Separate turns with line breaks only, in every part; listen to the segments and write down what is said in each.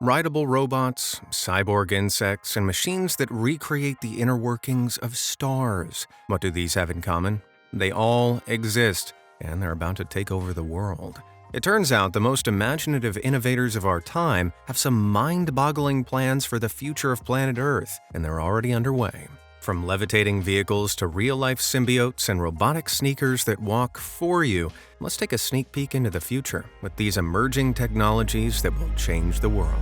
Rideable robots, cyborg insects, and machines that recreate the inner workings of stars. What do these have in common? They all exist, and they're about to take over the world. It turns out the most imaginative innovators of our time have some mind-boggling plans for the future of planet Earth, and they're already underway. From levitating vehicles to real-life symbiotes and robotic sneakers that walk for you, let's take a sneak peek into the future with these emerging technologies that will change the world.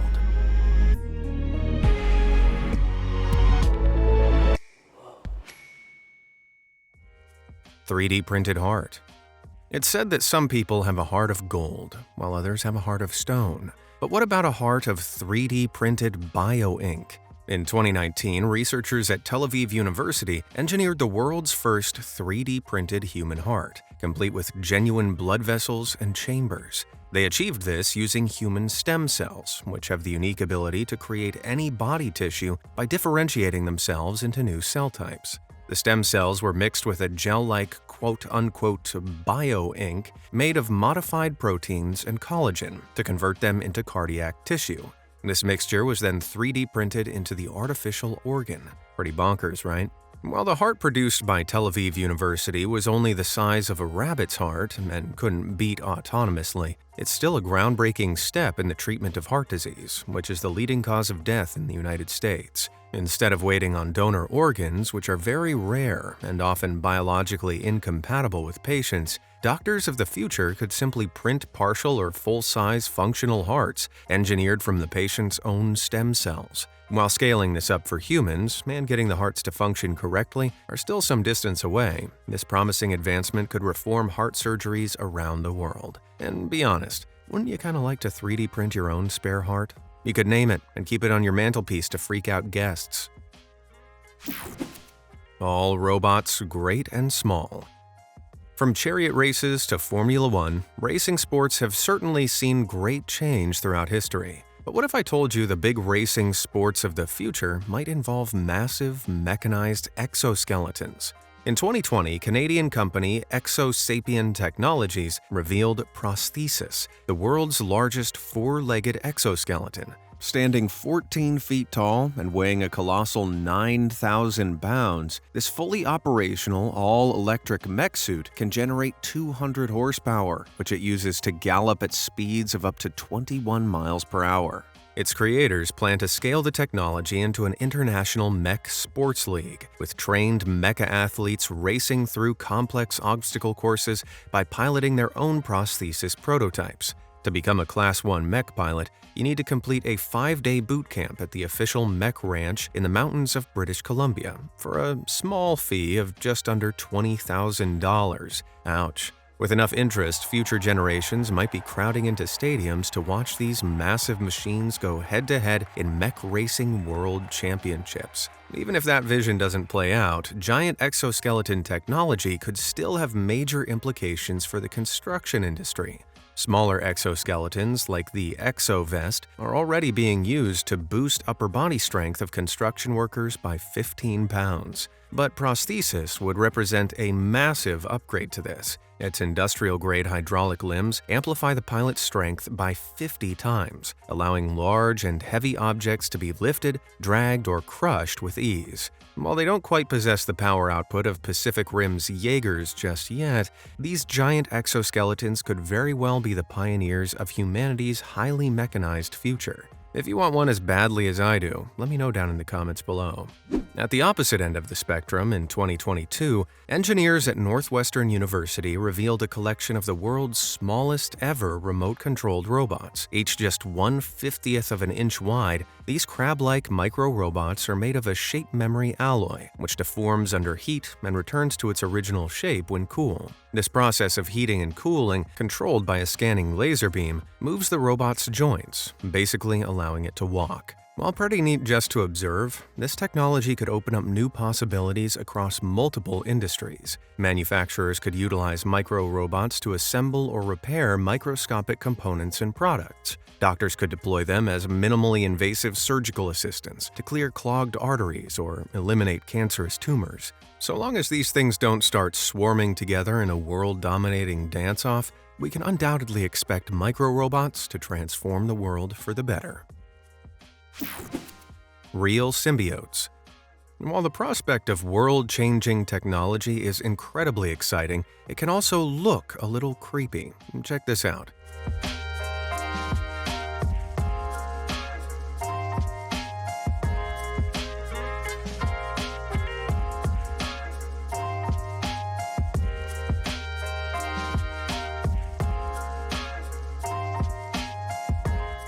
3D printed heart. It's said that some people have a heart of gold, while others have a heart of stone. But what about a heart of 3D printed bio-ink? In 2019, researchers at Tel Aviv University engineered the world's first 3D printed human heart, complete with genuine blood vessels and chambers. They achieved this using human stem cells, which have the unique ability to create any body tissue by differentiating themselves into new cell types. The stem cells were mixed with a gel-like quote-unquote bio-ink made of modified proteins and collagen to convert them into cardiac tissue. This mixture was then 3D printed into the artificial organ. Pretty bonkers, right? While the heart produced by Tel Aviv University was only the size of a rabbit's heart and couldn't beat autonomously, it's still a groundbreaking step in the treatment of heart disease, which is the leading cause of death in the United States. Instead of waiting on donor organs, which are very rare and often biologically incompatible with patients, doctors of the future could simply print partial or full-size functional hearts engineered from the patient's own stem cells. While scaling this up for humans and getting the hearts to function correctly are still some distance away, this promising advancement could reform heart surgeries around the world. And be honest, wouldn't you kind of like to 3D print your own spare heart? You could name it and keep it on your mantelpiece to freak out guests. All robots, great and small. From chariot races to Formula One, racing sports have certainly seen great change throughout history. But what if I told you the big racing sports of the future might involve massive, mechanized exoskeletons? In 2020, Canadian company Exosapien Technologies revealed Prosthesis, the world's largest four-legged exoskeleton. Standing 14 feet tall and weighing a colossal 9,000 pounds, this fully operational, all-electric mech suit can generate 200 horsepower, which it uses to gallop at speeds of up to 21 miles per hour. Its creators plan to scale the technology into an international mech sports league, with trained mecha athletes racing through complex obstacle courses by piloting their own prosthesis prototypes. To become a Class 1 mech pilot, you need to complete a 5-day boot camp at the official mech ranch in the mountains of British Columbia for a small fee of just under $20,000. Ouch. With enough interest, future generations might be crowding into stadiums to watch these massive machines go head-to-head in mech racing world championships. Even if that vision doesn't play out, giant exoskeleton technology could still have major implications for the construction industry. Smaller exoskeletons, like the ExoVest, are already being used to boost upper body strength of construction workers by 15 pounds. But Prosthesis would represent a massive upgrade to this. Its industrial-grade hydraulic limbs amplify the pilot's strength by 50 times, allowing large and heavy objects to be lifted, dragged, or crushed with ease. While they don't quite possess the power output of Pacific Rim's Jaegers just yet, these giant exoskeletons could very well be the pioneers of humanity's highly mechanized future. If you want one as badly as I do, let me know down in the comments below. At the opposite end of the spectrum, in 2022, engineers at Northwestern University revealed a collection of the world's smallest ever remote-controlled robots. Each just 1/50th of an inch wide, these crab-like micro-robots are made of a shape memory alloy, which deforms under heat and returns to its original shape when cool. This process of heating and cooling, controlled by a scanning laser beam, moves the robot's joints, basically allowing it to walk. While pretty neat just to observe, this technology could open up new possibilities across multiple industries. Manufacturers could utilize micro-robots to assemble or repair microscopic components and products. Doctors could deploy them as minimally invasive surgical assistants to clear clogged arteries or eliminate cancerous tumors. So long as these things don't start swarming together in a world-dominating dance-off, we can undoubtedly expect micro-robots to transform the world for the better. Real symbiotes. While the prospect of world-changing technology is incredibly exciting, it can also look a little creepy. Check this out.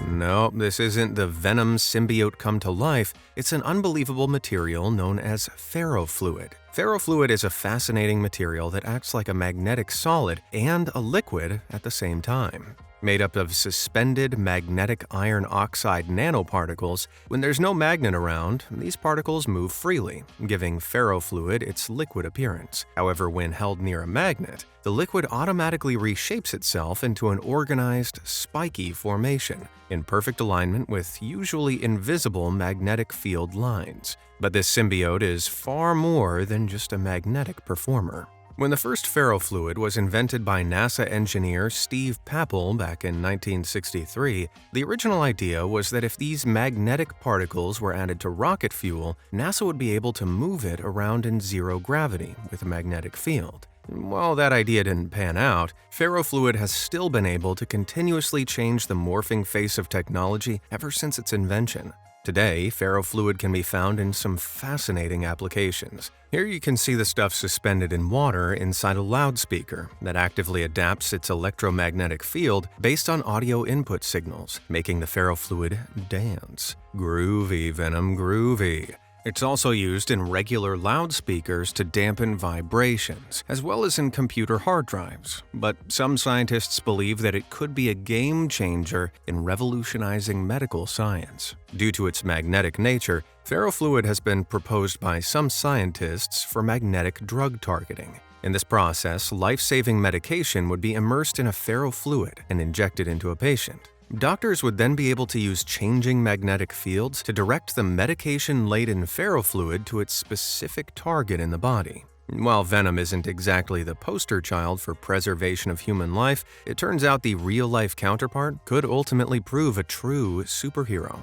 No, this isn't the Venom symbiote come to life. It's an unbelievable material known as ferrofluid. Ferrofluid is a fascinating material that acts like a magnetic solid and a liquid at the same time. Made up of suspended magnetic iron oxide nanoparticles, when there's no magnet around, these particles move freely, giving ferrofluid its liquid appearance. However, when held near a magnet, the liquid automatically reshapes itself into an organized, spiky formation, in perfect alignment with usually invisible magnetic field lines. But this symbiote is far more than just a magnetic performer. When the first ferrofluid was invented by NASA engineer Steve Papel back in 1963, the original idea was that if these magnetic particles were added to rocket fuel, NASA would be able to move it around in zero gravity with a magnetic field. While that idea didn't pan out, ferrofluid has still been able to continuously change the morphing face of technology ever since its invention. Today, ferrofluid can be found in some fascinating applications. Here you can see the stuff suspended in water inside a loudspeaker that actively adapts its electromagnetic field based on audio input signals, making the ferrofluid dance. Groovy, Venom, groovy. It's also used in regular loudspeakers to dampen vibrations, as well as in computer hard drives. But some scientists believe that it could be a game changer in revolutionizing medical science. Due to its magnetic nature, ferrofluid has been proposed by some scientists for magnetic drug targeting. In this process, life-saving medication would be immersed in a ferrofluid and injected into a patient. Doctors would then be able to use changing magnetic fields to direct the medication-laden ferrofluid to its specific target in the body. While Venom isn't exactly the poster child for preservation of human life, it turns out the real-life counterpart could ultimately prove a true superhero.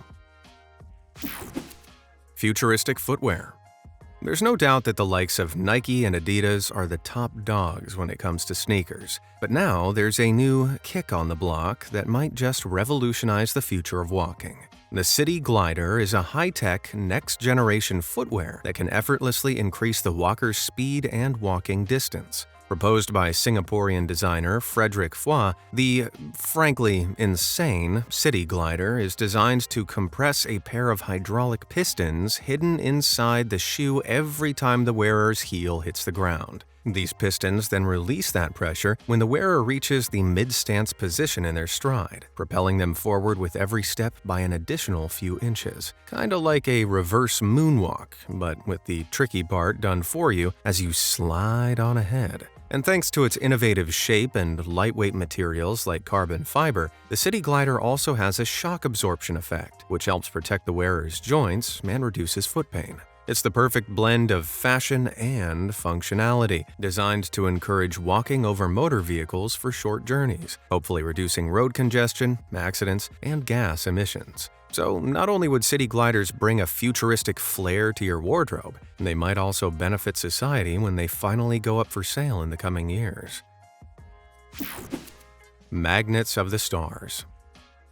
Futuristic footwear. There's no doubt that the likes of Nike and Adidas are the top dogs when it comes to sneakers. But now there's a new kick on the block that might just revolutionize the future of walking. The City Glider is a high-tech, next-generation footwear that can effortlessly increase the walker's speed and walking distance. Proposed by Singaporean designer Frederick Foy, the frankly insane City Glider is designed to compress a pair of hydraulic pistons hidden inside the shoe every time the wearer's heel hits the ground. These pistons then release that pressure when the wearer reaches the mid-stance position in their stride, propelling them forward with every step by an additional few inches. Kinda like a reverse moonwalk, but with the tricky part done for you as you slide on ahead. And thanks to its innovative shape and lightweight materials like carbon fiber, the City Glider also has a shock absorption effect, which helps protect the wearer's joints and reduces foot pain. It's the perfect blend of fashion and functionality, designed to encourage walking over motor vehicles for short journeys, hopefully reducing road congestion, accidents, and gas emissions. So not only would City Gliders bring a futuristic flair to your wardrobe, they might also benefit society when they finally go up for sale in the coming years. Magnets of the stars.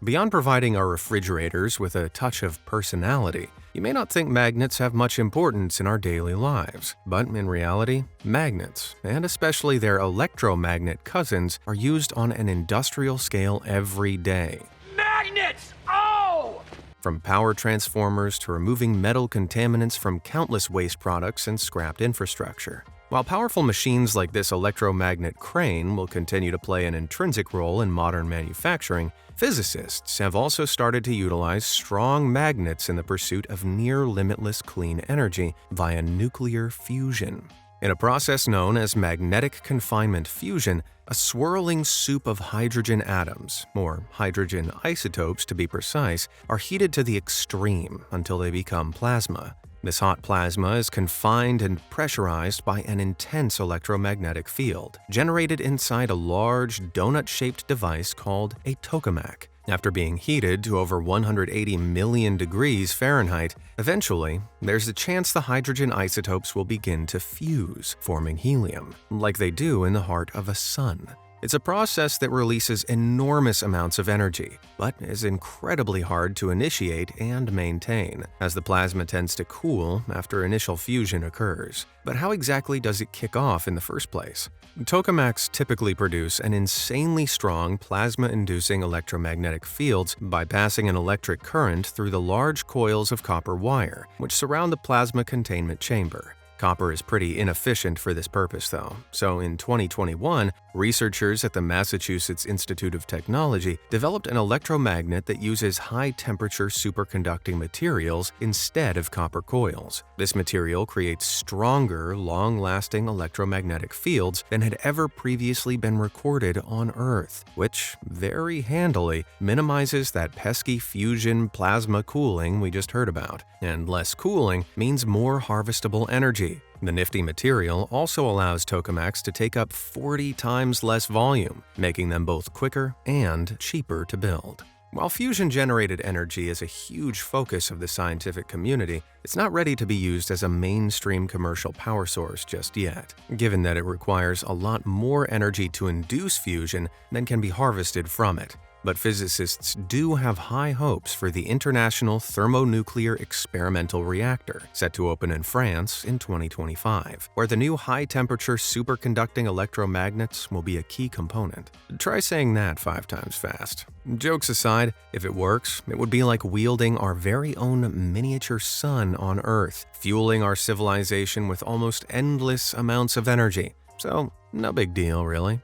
Beyond providing our refrigerators with a touch of personality, you may not think magnets have much importance in our daily lives, but in reality, magnets, and especially their electromagnet cousins, are used on an industrial scale every day.
Magnets! Oh!
From power transformers to removing metal contaminants from countless waste products and scrapped infrastructure. While powerful machines like this electromagnet crane will continue to play an intrinsic role in modern manufacturing, physicists have also started to utilize strong magnets in the pursuit of near-limitless clean energy via nuclear fusion. In a process known as magnetic confinement fusion, a swirling soup of hydrogen atoms, or hydrogen isotopes to be precise, are heated to the extreme until they become plasma. This hot plasma is confined and pressurized by an intense electromagnetic field, generated inside a large, donut-shaped device called a tokamak. After being heated to over 180 million degrees Fahrenheit, eventually, there's a chance the hydrogen isotopes will begin to fuse, forming helium, like they do in the heart of a sun. It's a process that releases enormous amounts of energy, but is incredibly hard to initiate and maintain, as the plasma tends to cool after initial fusion occurs. But how exactly does it kick off in the first place? Tokamaks typically produce an insanely strong plasma-inducing electromagnetic fields by passing an electric current through the large coils of copper wire, which surround the plasma containment chamber. Copper is pretty inefficient for this purpose, though, so in 2021, researchers at the Massachusetts Institute of Technology developed an electromagnet that uses high-temperature superconducting materials instead of copper coils. This material creates stronger, long-lasting electromagnetic fields than had ever previously been recorded on Earth, which very handily minimizes that pesky fusion plasma cooling we just heard about. And less cooling means more harvestable energy. The nifty material also allows tokamaks to take up 40 times less volume, making them both quicker and cheaper to build. While fusion-generated energy is a huge focus of the scientific community, it's not ready to be used as a mainstream commercial power source just yet, given that it requires a lot more energy to induce fusion than can be harvested from it. But physicists do have high hopes for the International Thermonuclear Experimental Reactor, set to open in France in 2025, where the new high-temperature superconducting electromagnets will be a key component. Try saying that 5 times fast. Jokes aside, if it works, it would be like wielding our very own miniature sun on Earth, fueling our civilization with almost endless amounts of energy. So, no big deal, really.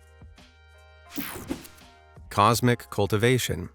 Cosmic cultivation.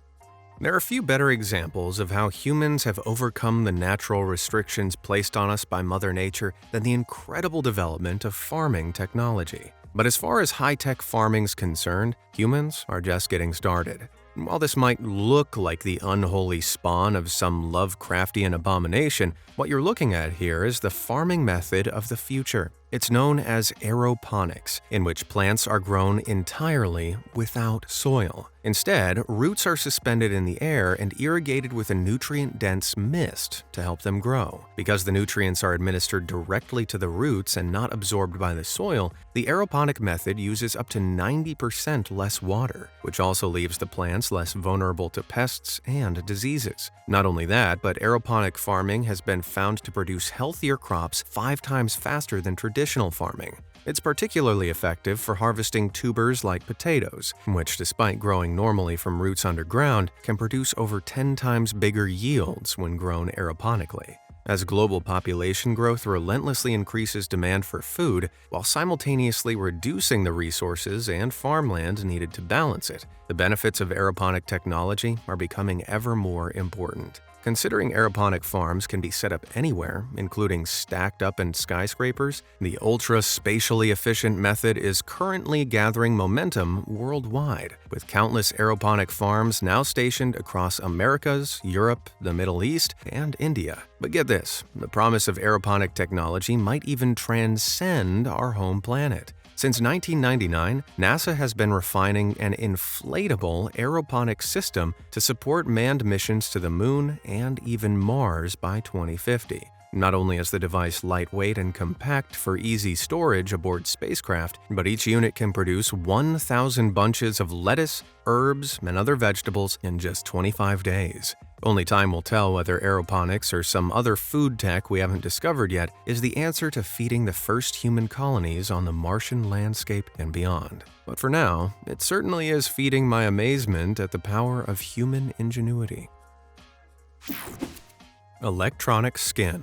There are few better examples of how humans have overcome the natural restrictions placed on us by Mother Nature than the incredible development of farming technology. But as far as high-tech farming's concerned, humans are just getting started. While this might look like the unholy spawn of some Lovecraftian abomination, what you're looking at here is the farming method of the future. It's known as aeroponics, in which plants are grown entirely without soil. Instead, roots are suspended in the air and irrigated with a nutrient-dense mist to help them grow. Because the nutrients are administered directly to the roots and not absorbed by the soil, the aeroponic method uses up to 90% less water, which also leaves the plants less vulnerable to pests and diseases. Not only that, but aeroponic farming has been found to produce healthier crops 5 times faster than traditional farming. It's particularly effective for harvesting tubers like potatoes, which, despite growing normally from roots underground, can produce over 10 times bigger yields when grown aeroponically. As global population growth relentlessly increases demand for food, while simultaneously reducing the resources and farmland needed to balance it, the benefits of aeroponic technology are becoming ever more important. Considering aeroponic farms can be set up anywhere, including stacked up in skyscrapers, the ultra-spatially efficient method is currently gathering momentum worldwide, with countless aeroponic farms now stationed across Americas, Europe, the Middle East, and India. But get this, the promise of aeroponic technology might even transcend our home planet. Since 1999, NASA has been refining an inflatable aeroponic system to support manned missions to the Moon and even Mars by 2050. Not only is the device lightweight and compact for easy storage aboard spacecraft, but each unit can produce 1,000 bunches of lettuce, herbs, and other vegetables in just 25 days. Only time will tell whether aeroponics or some other food tech we haven't discovered yet is the answer to feeding the first human colonies on the Martian landscape and beyond. But for now, it certainly is feeding my amazement at the power of human ingenuity. Electronic skin.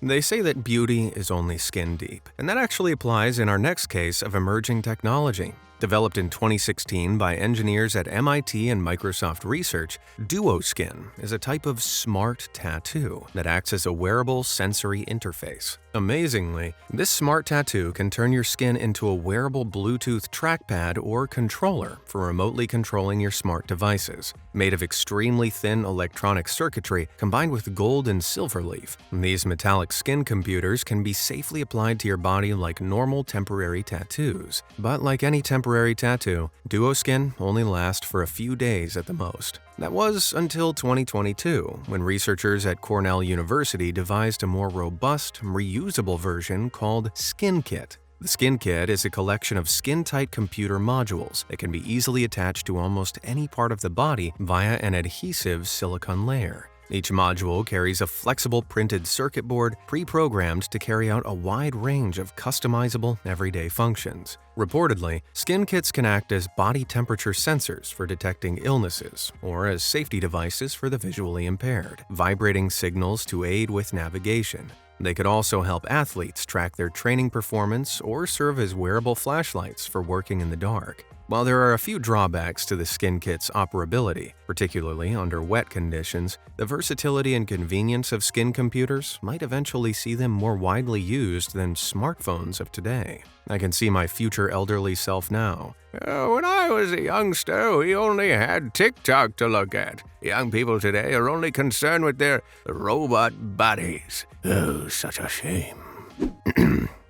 They say that beauty is only skin deep, and that actually applies in our next case of emerging technology. Developed in 2016 by engineers at MIT and Microsoft Research, DuoSkin is a type of smart tattoo that acts as a wearable sensory interface. Amazingly, this smart tattoo can turn your skin into a wearable Bluetooth trackpad or controller for remotely controlling your smart devices. Made of extremely thin electronic circuitry combined with gold and silver leaf, these metallic skin computers can be safely applied to your body like normal temporary tattoos. But like any temporary temporary tattoo, duoskin only lasts for a few days at the most. That was until 2022, when researchers at Cornell University devised a more robust, reusable version called SkinKit. The SkinKit is a collection of skin-tight computer modules that can be easily attached to almost any part of the body via an adhesive silicone layer. Each module carries a flexible printed circuit board pre-programmed to carry out a wide range of customizable everyday functions. Reportedly, skin kits can act as body temperature sensors for detecting illnesses or as safety devices for the visually impaired, vibrating signals to aid with navigation. They could also help athletes track their training performance or serve as wearable flashlights for working in the dark. While there are a few drawbacks to the SkinKit's operability, particularly under wet conditions, the versatility and convenience of skin computers might eventually see them more widely used than smartphones of today. I can see my future elderly self now. When I was a youngster, we only had TikTok to look at. Young people today are only concerned with their robot bodies. Oh, such a shame.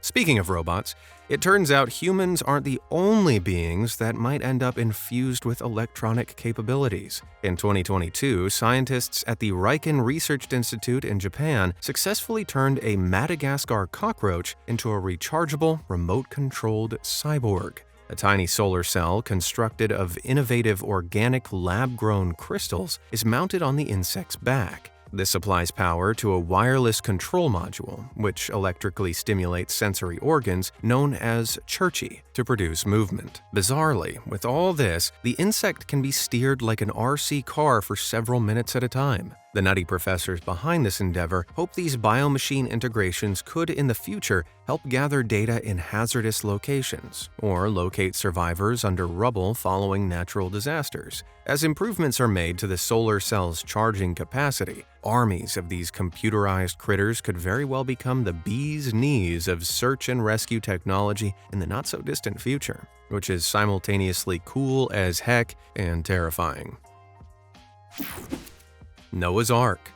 Speaking of robots, it turns out humans aren't the only beings that might end up infused with electronic capabilities. In 2022, scientists at the Riken Research Institute in Japan successfully turned a Madagascar cockroach into a rechargeable, remote-controlled cyborg. A tiny solar cell constructed of innovative organic lab-grown crystals is mounted on the insect's back. This supplies power to a wireless control module, which electrically stimulates sensory organs known as cerci to produce movement. Bizarrely, with all this, the insect can be steered like an RC car for several minutes at a time. The nutty professors behind this endeavor hope these biomachine integrations could, in the future, help gather data in hazardous locations or locate survivors under rubble following natural disasters. As improvements are made to the solar cell's charging capacity, armies of these computerized critters could very well become the bee's knees of search and rescue technology in the not-so-distant future, which is simultaneously cool as heck and terrifying. Noah's Ark.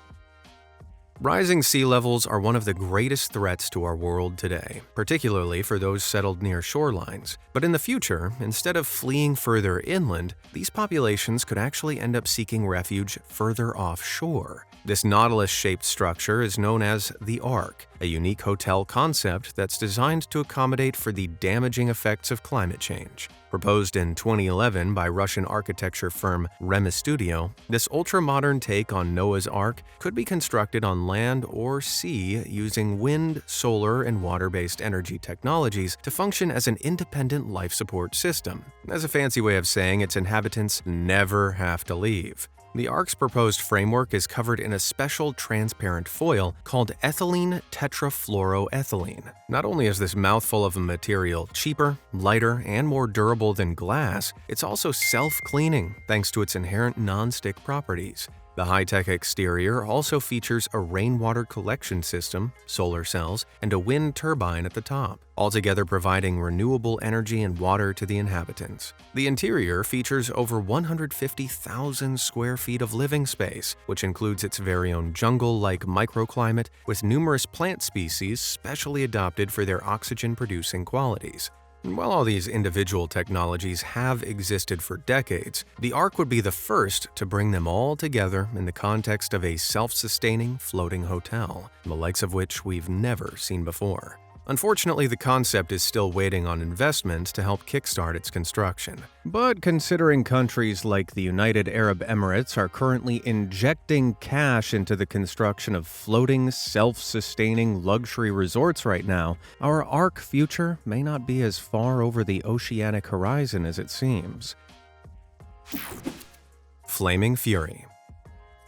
Rising sea levels are one of the greatest threats to our world today, particularly for those settled near shorelines. But in the future, instead of fleeing further inland, these populations could actually end up seeking refuge further offshore. This nautilus-shaped structure is known as the Ark, a unique hotel concept that's designed to accommodate for the damaging effects of climate change. Proposed in 2011 by Russian architecture firm REMA-Studio, this ultra-modern take on Noah's Ark could be constructed on land or sea using wind, solar, and water-based energy technologies to function as an independent life support system, as a fancy way of saying its inhabitants never have to leave. The Ark's proposed framework is covered in a special transparent foil called ethylene tetrafluoroethylene. Not only is this mouthful of a material cheaper, lighter, and more durable than glass, it's also self-cleaning thanks to its inherent non-stick properties. The high-tech exterior also features a rainwater collection system, solar cells, and a wind turbine at the top, altogether providing renewable energy and water to the inhabitants. The interior features over 150,000 square feet of living space, which includes its very own jungle-like microclimate with numerous plant species specially adapted for their oxygen-producing qualities. While all these individual technologies have existed for decades, the Ark would be the first to bring them all together in the context of a self-sustaining floating hotel, the likes of which we've never seen before. Unfortunately, the concept is still waiting on investment to help kickstart its construction. But considering countries like the United Arab Emirates are currently injecting cash into the construction of floating, self-sustaining luxury resorts right now, our Ark future may not be as far over the oceanic horizon as it seems. Flaming Fury.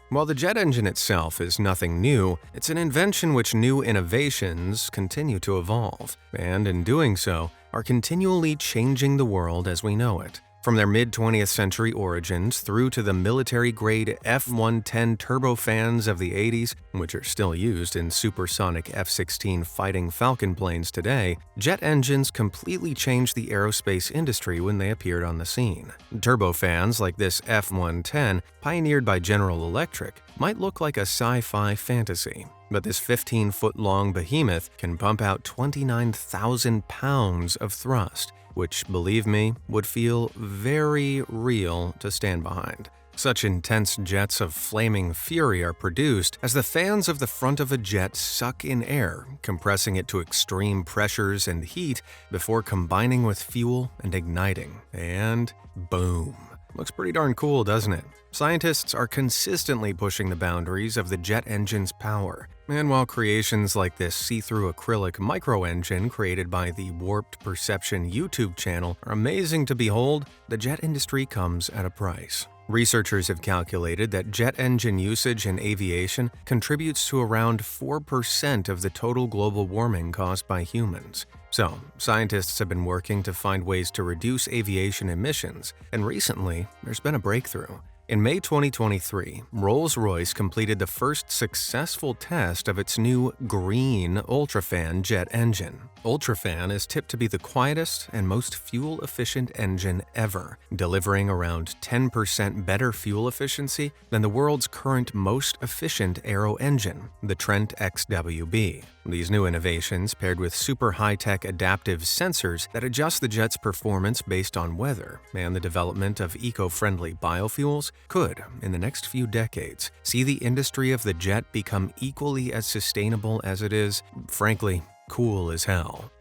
While the jet engine itself is nothing new, it's an invention which new innovations continue to evolve, and in doing so, are continually changing the world as we know it. From their mid-20th century origins through to the military-grade F-110 turbofans of the 80s, which are still used in supersonic F-16 fighting Falcon planes today, jet engines completely changed the aerospace industry when they appeared on the scene. Turbofans like this F-110, pioneered by General Electric, might look like a sci-fi fantasy, but this 15-foot-long behemoth can pump out 29,000 pounds of thrust. which, believe me, would feel very real to stand behind. Such intense jets of flaming fury are produced as the fans of the front of a jet suck in air, compressing it to extreme pressures and heat before combining with fuel and igniting. And boom. Looks pretty darn cool, doesn't it? Scientists are consistently pushing the boundaries of the jet engine's power. And while creations like this see-through acrylic micro-engine created by the Warped Perception YouTube channel are amazing to behold, the jet industry comes at a price. Researchers have calculated that jet engine usage in aviation contributes to around 4% of the total global warming caused by humans. So, scientists have been working to find ways to reduce aviation emissions, and recently, there's been a breakthrough. In May 2023, Rolls-Royce completed the first successful test of its new green UltraFan jet engine. UltraFan is tipped to be the quietest and most fuel-efficient engine ever, delivering around 10% better fuel efficiency than the world's current most efficient aero engine, the Trent XWB. These new innovations, paired with super high-tech adaptive sensors that adjust the jet's performance based on weather and the development of eco-friendly biofuels, could, in the next few decades, see the industry of the jet become equally as sustainable as it is, frankly, cool as hell.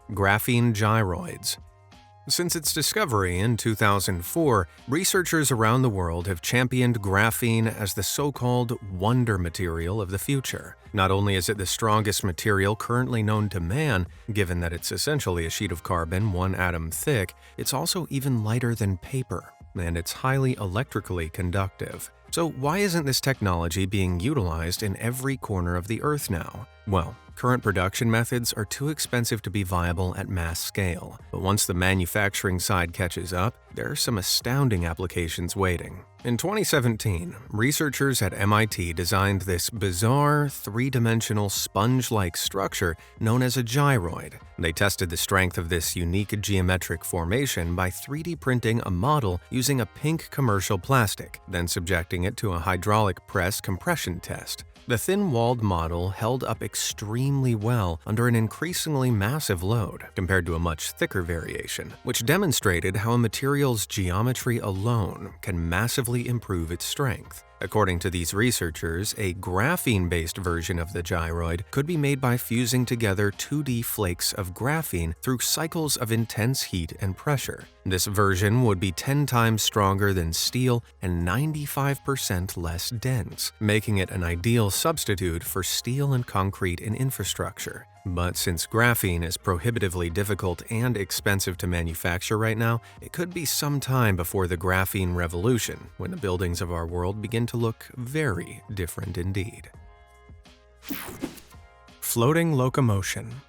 Graphene gyroids. Since its discovery in 2004, researchers around the world have championed graphene as the so-called wonder material of the future. Not only is it the strongest material currently known to man, given that it's essentially a sheet of carbon 1 atom thick, it's also even lighter than paper, and it's highly electrically conductive. So why isn't this technology being utilized in every corner of the Earth now? Well, current production methods are too expensive to be viable at mass scale, but once the manufacturing side catches up, there are some astounding applications waiting. In 2017, researchers at MIT designed this bizarre, three-dimensional sponge-like structure known as a gyroid. They tested the strength of this unique geometric formation by 3D printing a model using a pink commercial plastic, then subjecting it to a hydraulic press compression test. The thin-walled model held up extremely well under an increasingly massive load compared to a much thicker variation, which demonstrated how a material's geometry alone can massively improve its strength. According to these researchers, a graphene-based version of the gyroid could be made by fusing together 2D flakes of graphene through cycles of intense heat and pressure. This version would be 10 times stronger than steel and 95% less dense, making it an ideal substitute for steel and concrete in infrastructure. But since graphene is prohibitively difficult and expensive to manufacture right now, it could be some time before the graphene revolution, when the buildings of our world begin to look very different indeed. Floating locomotion.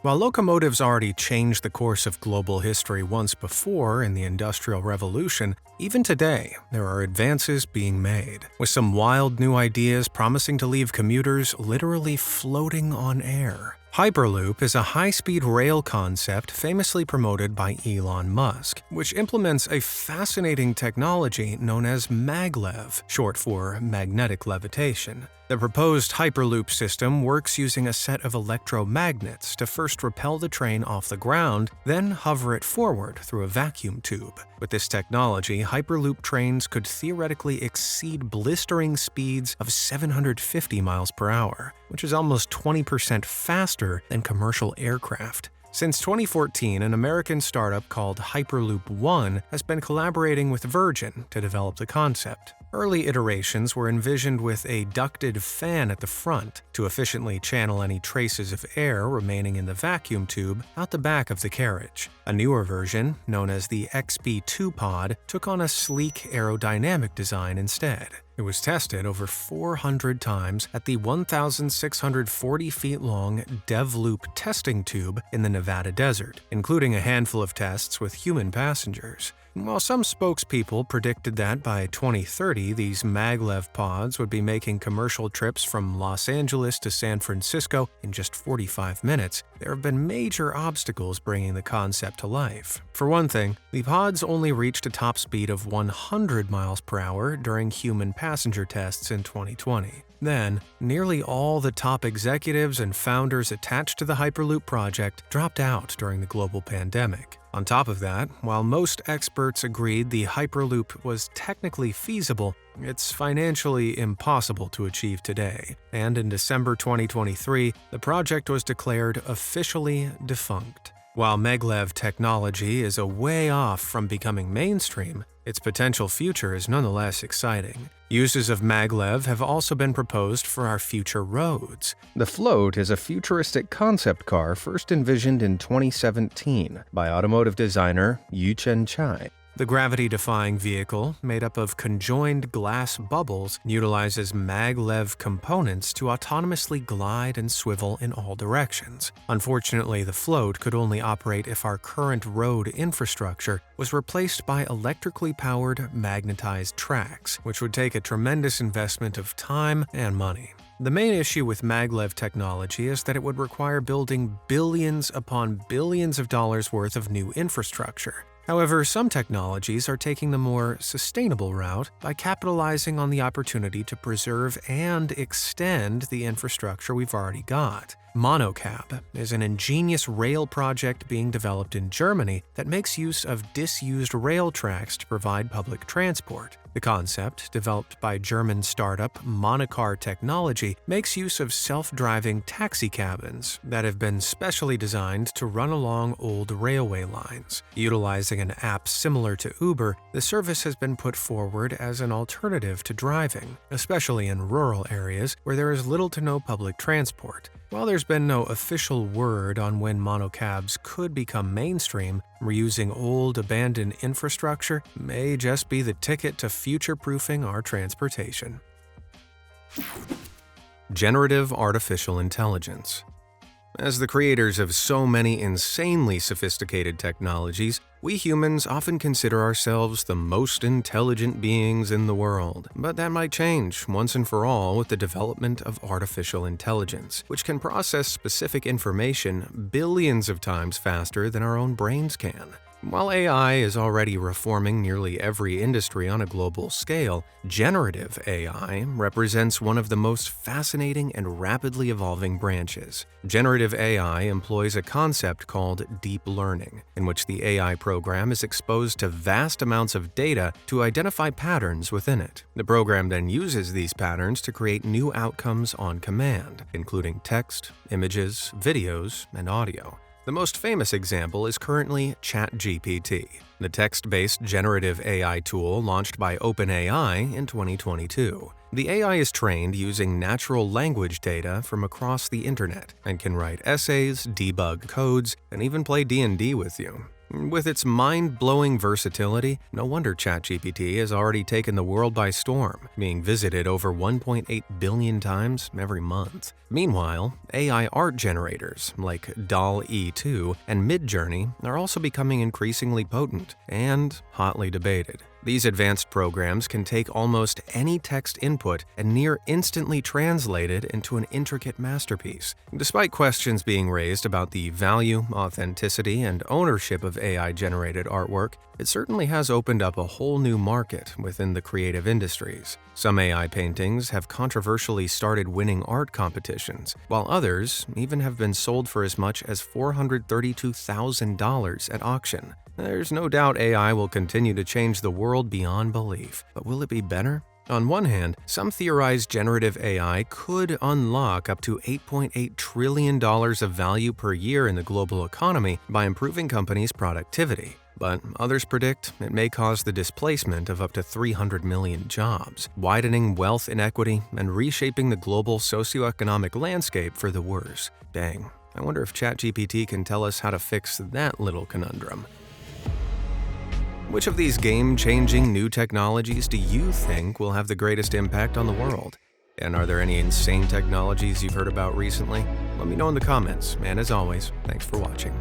While locomotives already changed the course of global history once before in the Industrial Revolution, even today there are advances being made, with some wild new ideas promising to leave commuters literally floating on air. Hyperloop is a high-speed rail concept famously promoted by Elon Musk, which implements a fascinating technology known as maglev, short for magnetic levitation. The proposed Hyperloop system works using a set of electromagnets to first repel the train off the ground, then hover it forward through a vacuum tube. With this technology, Hyperloop trains could theoretically exceed blistering speeds of 750 miles per hour, which is almost 20% faster than commercial aircraft. Since 2014, an American startup called Hyperloop One has been collaborating with Virgin to develop the concept. Early iterations were envisioned with a ducted fan at the front to efficiently channel any traces of air remaining in the vacuum tube out the back of the carriage. A newer version, known as the XB2 pod, took on a sleek aerodynamic design instead. It was tested over 400 times at the 1,640 feet long DevLoop testing tube in the Nevada desert, including a handful of tests with human passengers. While some spokespeople predicted that by 2030 these maglev pods would be making commercial trips from Los Angeles to San Francisco in just 45 minutes, there have been major obstacles bringing the concept to life. For one thing, the pods only reached a top speed of 100 miles per hour during human passenger tests in 2020. Then, nearly all the top executives and founders attached to the Hyperloop project dropped out during the global pandemic. On top of that, while most experts agreed the Hyperloop was technically feasible, it's financially impossible to achieve today. And in December 2023, the project was declared officially defunct. While maglev technology is a way off from becoming mainstream, its potential future is nonetheless exciting. Uses of maglev have also been proposed for our future roads. The Float is a futuristic concept car first envisioned in 2017 by automotive designer Yu-Chen Chai. The gravity-defying vehicle, made up of conjoined glass bubbles, utilizes maglev components to autonomously glide and swivel in all directions. Unfortunately, the Float could only operate if our current road infrastructure was replaced by electrically powered magnetized tracks, which would take a tremendous investment of time and money. The main issue with maglev technology is that it would require building billions upon billions of dollars worth of new infrastructure. However, some technologies are taking the more sustainable route by capitalizing on the opportunity to preserve and extend the infrastructure we've already got. Monocab is an ingenious rail project being developed in Germany that makes use of disused rail tracks to provide public transport. The concept, developed by German startup Monocar Technology, makes use of self-driving taxi cabins that have been specially designed to run along old railway lines. Utilizing an app similar to Uber, the service has been put forward as an alternative to driving, especially in rural areas where there is little to no public transport. While there's been no official word on when monocabs could become mainstream, reusing old, abandoned infrastructure may just be the ticket to future-proofing our transportation. Generative artificial intelligence. As the creators of so many insanely sophisticated technologies, we humans often consider ourselves the most intelligent beings in the world. But that might change once and for all with the development of artificial intelligence, which can process specific information billions of times faster than our own brains can. While AI is already reforming nearly every industry on a global scale, generative AI represents one of the most fascinating and rapidly evolving branches. Generative AI employs a concept called deep learning, in which the AI program is exposed to vast amounts of data to identify patterns within it. The program then uses these patterns to create new outcomes on command, including text, images, videos, and audio. The most famous example is currently ChatGPT, the text-based generative AI tool launched by OpenAI in 2022. The AI is trained using natural language data from across the internet and can write essays, debug codes, and even play D&D with you. With its mind-blowing versatility, no wonder ChatGPT has already taken the world by storm, being visited over 1.8 billion times every month. Meanwhile, AI art generators like DALL-E 2 and Midjourney are also becoming increasingly potent and hotly debated. These advanced programs can take almost any text input and near instantly translate it into an intricate masterpiece. Despite questions being raised about the value, authenticity, and ownership of AI-generated artwork, it certainly has opened up a whole new market within the creative industries. Some AI paintings have controversially started winning art competitions, while others even have been sold for as much as $432,000 at auction. There's no doubt AI will continue to change the world beyond belief, but will it be better? On one hand, some theorize generative AI could unlock up to $8.8 trillion of value per year in the global economy by improving companies' productivity. But others predict it may cause the displacement of up to 300 million jobs, widening wealth inequity and reshaping the global socioeconomic landscape for the worse. Dang, I wonder if ChatGPT can tell us how to fix that little conundrum. Which of these game-changing new technologies do you think will have the greatest impact on the world? And are there any insane technologies you've heard about recently? Let me know in the comments, and as always, thanks for watching.